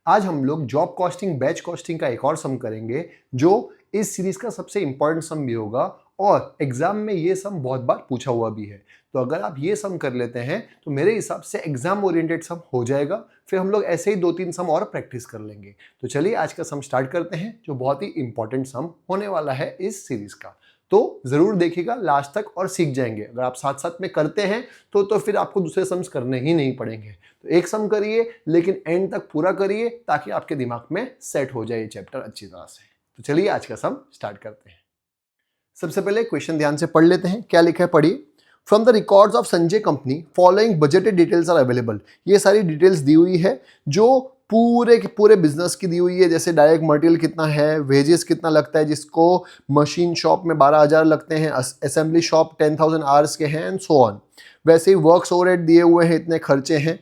आज हम लोग जॉब कॉस्टिंग बैच कॉस्टिंग का एक और सम करेंगे जो इस सीरीज का सबसे इंपॉर्टेंट सम भी होगा और एग्जाम में ये सम बहुत बार पूछा हुआ भी है। तो अगर आप ये सम कर लेते हैं तो मेरे हिसाब से एग्जाम ओरिएंटेड सम हो जाएगा। फिर हम लोग ऐसे ही 2-3 सम और प्रैक्टिस कर लेंगे। तो चलिए आज का सम स्टार्ट करते हैं जो बहुत ही इंपॉर्टेंट सम होने वाला है इस सीरीज का। तो जरूर देखिएगा लास्ट तक और सीख जाएंगे। अगर आप साथ साथ में करते हैं तो फिर आपको दूसरे सम्स करने ही नहीं पड़ेंगे। तो एक सम करिए लेकिन एंड तक पूरा करिए ताकि आपके दिमाग में सेट हो जाए ये चैप्टर अच्छी तरह से। तो चलिए आज का सम स्टार्ट करते हैं। सबसे पहले क्वेश्चन ध्यान से पढ़ लेते हैं। क्या लिखा है पढ़िए। From the records of Sanjay company following budgeted details are available. ये सारी डिटेल्स दी हुई है जो पूरे के पूरे बिजनेस की दी हुई है। जैसे डायरेक्ट मटेरियल कितना है, वेजेस कितना लगता है जिसको मशीन शॉप में 12,000 लगते हैं, असेंबली शॉप 10,000 आवर्स के हैं एंड सो ऑन। वैसे ही वर्क्स ओवरहेड दिए हुए हैं, इतने खर्चे हैं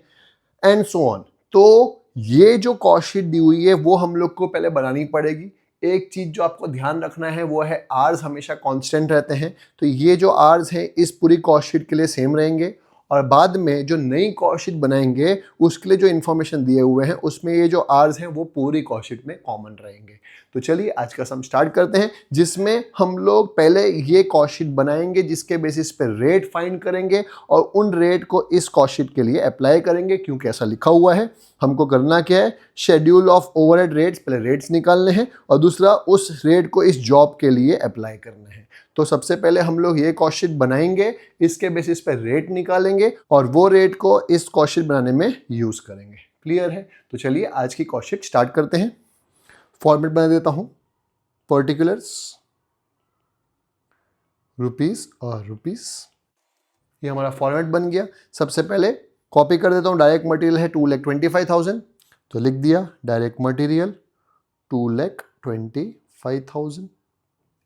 एंड सो ऑन। तो ये जो कॉस्ट शीट दी हुई है वो हम लोग को पहले बनानी पड़ेगी। एक चीज जो आपको ध्यान रखना है वो है आर्स हमेशा कांस्टेंट रहते हैं। तो ये जो आर्स हैं इस पूरी कॉस्ट शीट के लिए सेम रहेंगे और बाद में जो नई कॉस्ट शीट बनाएंगे उसके लिए जो इन्फॉर्मेशन दिए हुए हैं उसमें ये जो आर्स हैं वो पूरी कॉस्ट शीट में कॉमन रहेंगे। तो चलिए आज का सम स्टार्ट करते हैं जिसमें हम लोग पहले ये कॉस्ट शीट बनाएंगे जिसके बेसिस पे रेट फाइंड करेंगे और उन रेट को इस कॉस्ट शीट के लिए अप्लाई करेंगे क्योंकि ऐसा लिखा हुआ है। हमको करना क्या है, शेड्यूल ऑफ ओवरहेड रेट्स, पहले रेट्स निकालने हैं और दूसरा उस रेट को इस जॉब के लिए अप्लाई करना है। तो सबसे पहले हम लोग ये कॉस्ट शीट बनाएंगे, इसके बेसिस पे रेट निकालेंगे और वो रेट को इस कॉस्ट शीट बनाने में यूज करेंगे। क्लियर है? तो चलिए आज की कॉस्ट शीट स्टार्ट करते हैं। फॉर्मेट बना देता हूं, पर्टिकुलर्स, रुपीस और रुपीस। ये हमारा फॉर्मेट बन गया। सबसे पहले कॉपी कर देता हूँ। डायरेक्ट मटेरियल है 2,25,000 तो लिख दिया डायरेक्ट मटेरियल 2,25,000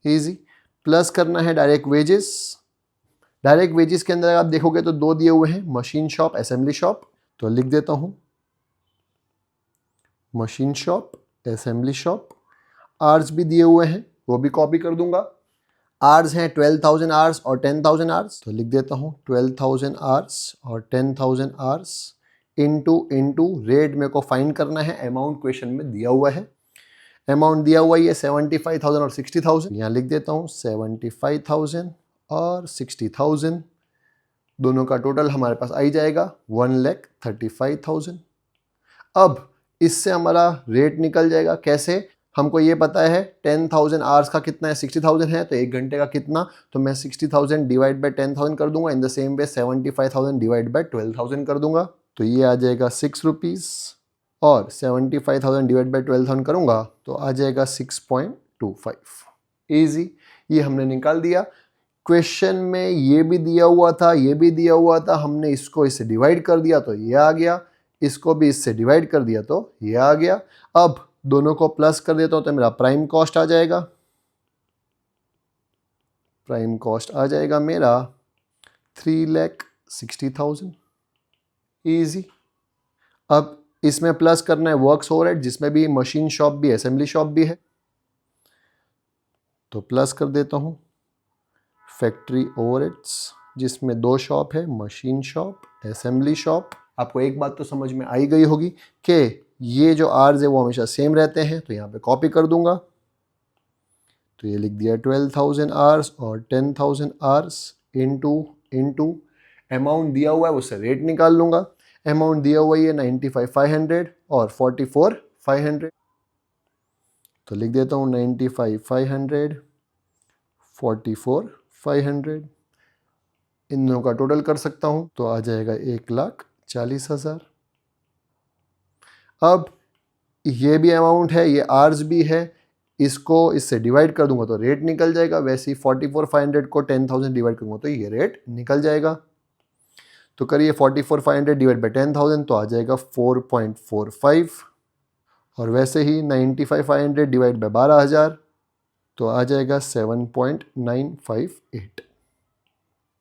इजी। प्लस करना है डायरेक्ट वेजेस। डायरेक्ट वेजेस के अंदर आप देखोगे तो दो दिए हुए हैं, मशीन शॉप, असेंबली शॉप। तो लिख देता हूं मशीन शॉप, असेंबली शॉप। आर्स भी दिए हुए हैं वो भी कॉपी कर दूंगा। आर्स हैं 12,000 आर्स और 10,000 आर्स तो लिख देता हूं 12,000 आर्स और 10,000 आर्स इनटू रेट मेरे को फाइंड करना है। अमाउंट क्वेश्चन में दिया हुआ है, अमाउंट दिया हुआ है 75,000 और 60,000। यहाँ लिख देता हूँ 75,000 और 60,000, दोनों का टोटल हमारे पास आई जाएगा 1,35,000। अब इससे हमारा रेट निकल जाएगा। कैसे? हमको ये पता है 10,000 आवर्स का कितना है, 60,000 है, तो एक घंटे का कितना, तो मैं 60,000 डिवाइड बाय 10,000 कर दूंगा। In the same way 75,000 divide by 12,000 कर दूंगा तो ये आ जाएगा 6 रुपीज़ और 75,000 डिवाइड बाय 12,000 करूंगा तो आ जाएगा 6.25। ईजी, ये हमने निकाल दिया। क्वेश्चन में ये भी दिया हुआ था, ये भी दिया हुआ था, हमने इसको इससे डिवाइड कर दिया तो ये आ गया, इसको भी इससे डिवाइड कर दिया तो ये आ गया। अब दोनों को प्लस कर देता हूं तो मेरा प्राइम कॉस्ट आ जाएगा। प्राइम कॉस्ट आ जाएगा मेरा 3,60,000 इजी। अब इसमें प्लस करना है वर्क्स ओवरहेड जिसमें भी मशीन शॉप भी असेंबली शॉप भी है तो प्लस कर देता हूं फैक्ट्री ओवरहेड्स जिसमें दो शॉप है, मशीन शॉप, असेंबली शॉप। आपको एक बात तो समझ में आई गई होगी कि ये जो आर्स है वो हमेशा सेम रहते हैं तो यहाँ पे कॉपी कर दूंगा। तो ये लिख दिया 12,000 आर्स और 10,000 आर्स इनटू अमाउंट दिया हुआ है उससे रेट निकाल लूंगा। अमाउंट दिया हुआ है 95,500 और 44,500 तो लिख देता हूँ 95,500 44,500। इन दोनों का टोटल कर सकता हूँ तो आ जाएगा 1,40,000। अब ये भी अमाउंट है, ये आर्स भी है, इसको इससे डिवाइड कर दूंगा तो रेट निकल जाएगा। वैसे ही 44,500 को 10,000 डिवाइड करूंगा तो ये रेट निकल जाएगा। तो करिए 44,500 डिवाइड बाई 10,000 तो आ जाएगा 4.45 और वैसे ही 95,500 डिवाइड बाई 12,000 तो आ जाएगा 7.958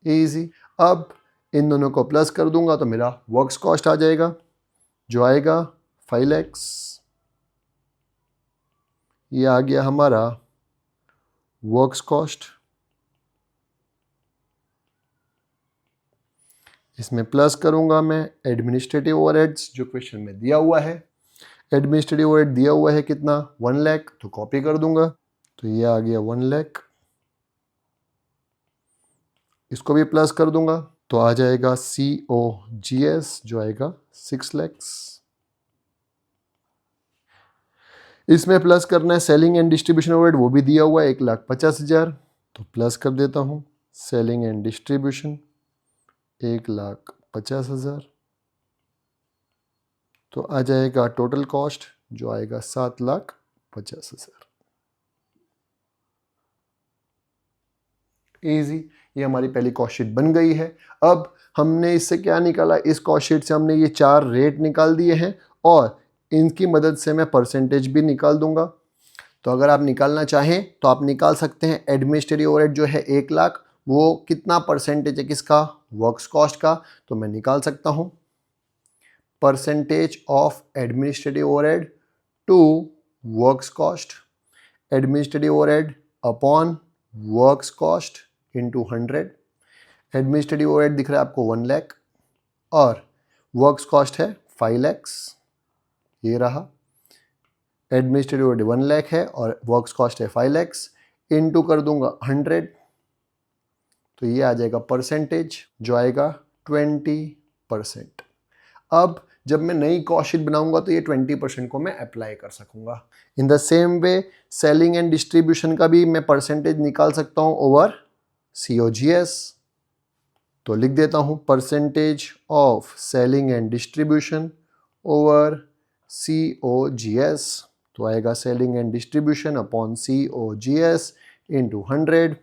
इजी। अब इन दोनों को प्लस कर दूंगा तो मेरा वर्क्स कॉस्ट आ जाएगा जो आएगा 5 lakhs। ये आ गया हमारा वर्क्स कॉस्ट। इसमें प्लस करूंगा मैं एडमिनिस्ट्रेटिव ओवरहेड्स जो क्वेश्चन में दिया हुआ है। एडमिनिस्ट्रेटिव ओवरहेड दिया हुआ है कितना 1 लाख, तो कॉपी कर दूंगा, तो ये आ गया 1 लाख। इसको भी प्लस कर दूंगा तो आ जाएगा COGS जो आएगा 6 लैक्स। इसमें प्लस करना है सेलिंग एंड डिस्ट्रीब्यूशन ओवरहेड, वो भी दिया हुआ है 1,50,000, तो प्लस कर देता हूँ सेलिंग एंड डिस्ट्रीब्यूशन 1,50,000, तो आ जाएगा टोटल कॉस्ट जो आएगा 7,50,000। इजी, ये हमारी पहली कॉस्ट शीट बन गई है। अब हमने इससे क्या निकाला, इस कॉस्ट शीट से हमने ये 4 रेट निकाल दिए हैं और इनकी मदद से मैं परसेंटेज भी निकाल दूंगा। तो अगर आप निकालना चाहें तो आप निकाल सकते हैं। एडमिनिस्ट्रेटिव ओवरहेड जो है 1 लाख, वो कितना परसेंटेज है किसका, वर्क्स कॉस्ट का, तो मैं निकाल सकता हूं percentage of administrative overhead to works cost. Administrative overhead upon works cost into 100। Administrative overhead दिख रहा है आपको 1 लाख और वर्क्स कॉस्ट है 5 लैक्स, ये रहा। एडमिनिस्ट्रेटिव ओवरहेड 1 लाख है और वर्क्स कॉस्ट है 5 लैक्स, इनटू कर दूंगा 100, तो ये आ जाएगा परसेंटेज जो आएगा 20%। अब जब मैं नई कॉस्ट शीट बनाऊंगा तो ये 20% को मैं अप्लाई कर सकूंगा। In the same way selling and distribution का भी मैं परसेंटेज निकाल सकता हूं ओवर COGS, तो लिख देता हूं percentage of selling and distribution over COGS, तो आएगा selling and distribution upon COGS into 100।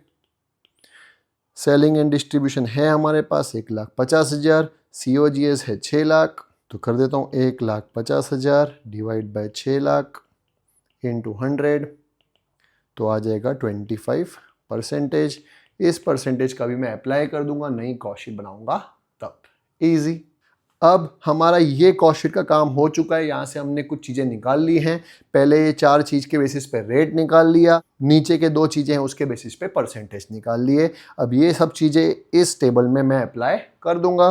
Selling and distribution है हमारे पास 1,50,000, COGS है 6 लाख, तो कर देता हूँ 1,50,000 डिवाइड बाय 6 लाख इंटू 100, तो आ जाएगा 25%। इस परसेंटेज का भी मैं अप्लाई कर दूंगा, नई कॉस्ट शीट बनाऊंगा तब। इजी। अब हमारा ये कॉस्ट शीट का काम हो चुका है। यहाँ से हमने कुछ चीज़ें निकाल ली हैं। पहले ये 4 चीज़ के बेसिस पे रेट निकाल लिया, नीचे के 2 चीज़ें हैं उसके बेसिस पे परसेंटेज निकाल लिए। अब ये सब चीज़ें इस टेबल में मैं अप्लाई कर दूंगा।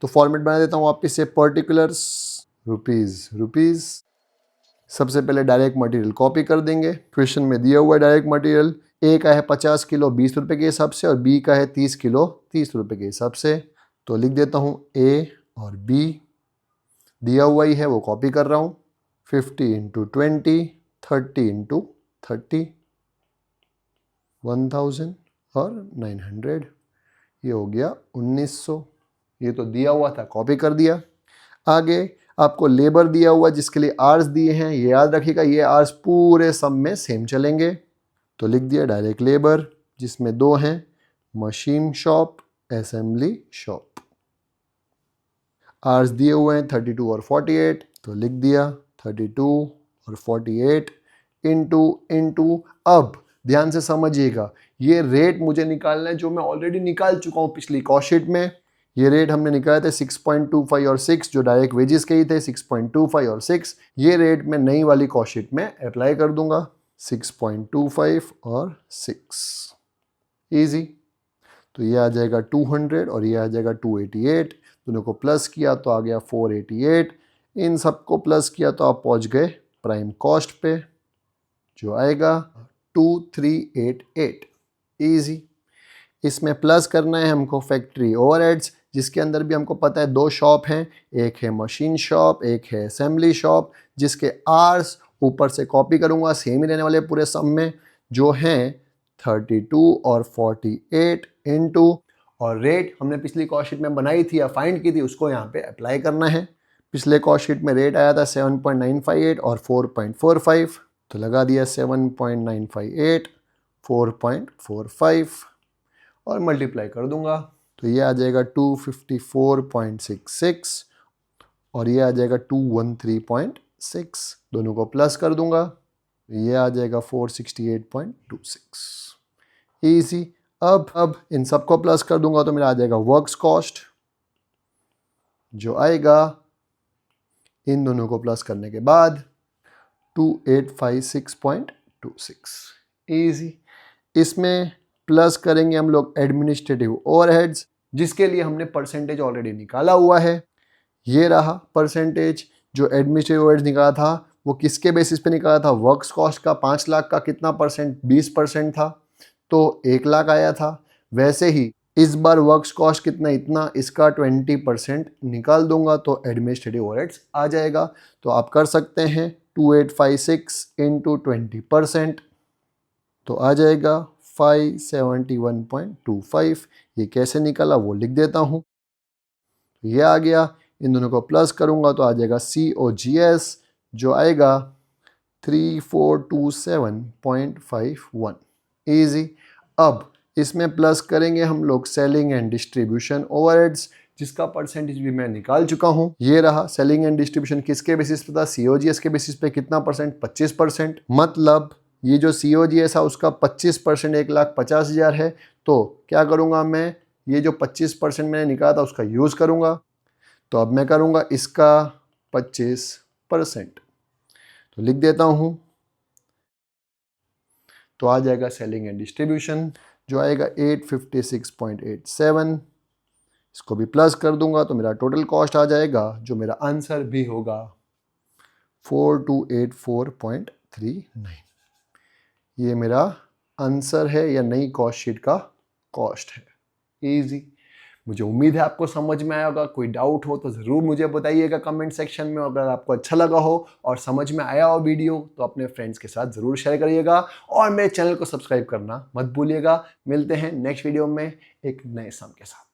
तो फॉर्मेट बना देता हूँ वापस से, पर्टिकुलर्स रुपीज़। सबसे पहले डायरेक्ट मटेरियल कॉपी कर देंगे। क्वेश्चन में दिया हुआ है डायरेक्ट मटेरियल, ए का है 50 किलो 20 रुपये के हिसाब से और बी का है 30 किलो 30 रुपये के हिसाब से। तो लिख देता हूँ ए और बी, दिया हुआ ही है वो कॉपी कर रहा हूँ। 50 इंटू 20, 30 इंटू 30, 1000 और 900, ये हो गया 1900। ये तो दिया हुआ था, कॉपी कर दिया। आगे आपको लेबर दिया हुआ जिसके लिए आवर्स दिए हैं, ये याद रखिएगा, ये आवर्स पूरे सम में सेम चलेंगे। तो लिख दिया डायरेक्ट लेबर जिसमें 2 हैं, machine shop, assembly shop. Hours दिए हुए हैं 32 और 48, तो लिख दिया 32 और 48 इंटू। अब ध्यान से समझिएगा, ये रेट मुझे निकालना है जो मैं ऑलरेडी निकाल चुका हूँ पिछली कॉस्ट शीट में। ये रेट हमने निकाले थे 6.25 और 6, जो डायरेक्ट वेजेस के ही थे 6.25 और 6। ये रेट मैं नई वाली कॉस्ट शीट में अप्लाई कर दूंगा 6.25 और 6। इजी। तो ये आ जाएगा 200 और ये आ जाएगा 288, दोनों को प्लस किया तो आ गया 488। इन सबको प्लस किया तो आप पहुंच गए प्राइम कॉस्ट पे जो आएगा 2388। इजी। इसमें प्लस करना है हमको फैक्ट्री ओवरहेड्स, जिसके अंदर भी हमको पता है 2 शॉप हैं, एक है मशीन शॉप, एक है असेंबली शॉप, जिसके आर्स ऊपर से कॉपी करूंगा, सेम ही रहने वाले पूरे सम में, जो हैं 32 और 48 इंटू, और रेट हमने पिछली कॉस्ट शीट में बनाई थी या फाइंड की थी, उसको यहाँ पे अप्लाई करना है। पिछले कॉस्ट शीट में रेट आया था 7.958 और 4.45, तो लगा दिया 7.958 4.45 और मल्टीप्लाई कर दूंगा, तो ये आ जाएगा 254.66 और ये आ जाएगा 213.6। दोनों को प्लस कर दूंगा, ये आ जाएगा 468.26। इजी। अब इन सबको प्लस कर दूंगा तो मेरा आ जाएगा वर्क्स कॉस्ट, जो आएगा इन दोनों को प्लस करने के बाद 2856.26। इजी। इसमें प्लस करेंगे हम लोग एडमिनिस्ट्रेटिव ओवरहेड्स, जिसके लिए हमने परसेंटेज ऑलरेडी निकाला हुआ है। ये रहा परसेंटेज जो एडमिनिस्ट्रेटिव ओवरहेड्स निकाला था वो किसके बेसिस पे निकाला था? वर्क्स कॉस्ट का 5 लाख का कितना परसेंट? 20% था, तो 1 लाख आया था। वैसे ही इस बार वर्क्स कॉस्ट कितना? इतना, इसका 20% निकाल दूंगा तो एडमिनिस्ट्रेटिव ओवरहेड्स आ जाएगा। तो आप कर सकते हैं 2856 इंटू 20%, तो आ जाएगा 571.25। ये कैसे निकला वो लिख देता हूँ। ये आ गया, इन दोनों को प्लस करूंगा तो आ जाएगा COGS, जो आएगा 3427.51। इजी। अब इसमें प्लस करेंगे हम लोग सेलिंग एंड डिस्ट्रीब्यूशन ओवरहेड्स, जिसका परसेंटेज भी मैं निकाल चुका हूं। ये रहा सेलिंग एंड डिस्ट्रीब्यूशन किसके बेसिस पे था? COGS के बेसिस पे। कितना परसेंट? 25%। मतलब ये जो COGS है उसका 25% 1,50,000 है। तो क्या करूंगा मैं? ये जो 25% मैंने निकाला था उसका यूज करूंगा। तो अब मैं करूंगा इसका 25%, तो लिख देता हूं। तो आ जाएगा सेलिंग एंड डिस्ट्रीब्यूशन, जो आएगा 856.87। इसको भी प्लस कर दूंगा तो मेरा टोटल कॉस्ट आ जाएगा, जो मेरा आंसर भी होगा 4284.39। ये मेरा आंसर है या नई कॉस्ट शीट का कॉस्ट है। इजी। मुझे उम्मीद है आपको समझ में आया होगा। कोई डाउट हो तो ज़रूर मुझे बताइएगा कमेंट सेक्शन में। अगर आपको अच्छा लगा हो और समझ में आया हो वीडियो तो अपने फ्रेंड्स के साथ ज़रूर शेयर करिएगा और मेरे चैनल को सब्सक्राइब करना मत भूलिएगा। मिलते हैं नेक्स्ट वीडियो में एक नए सम के साथ।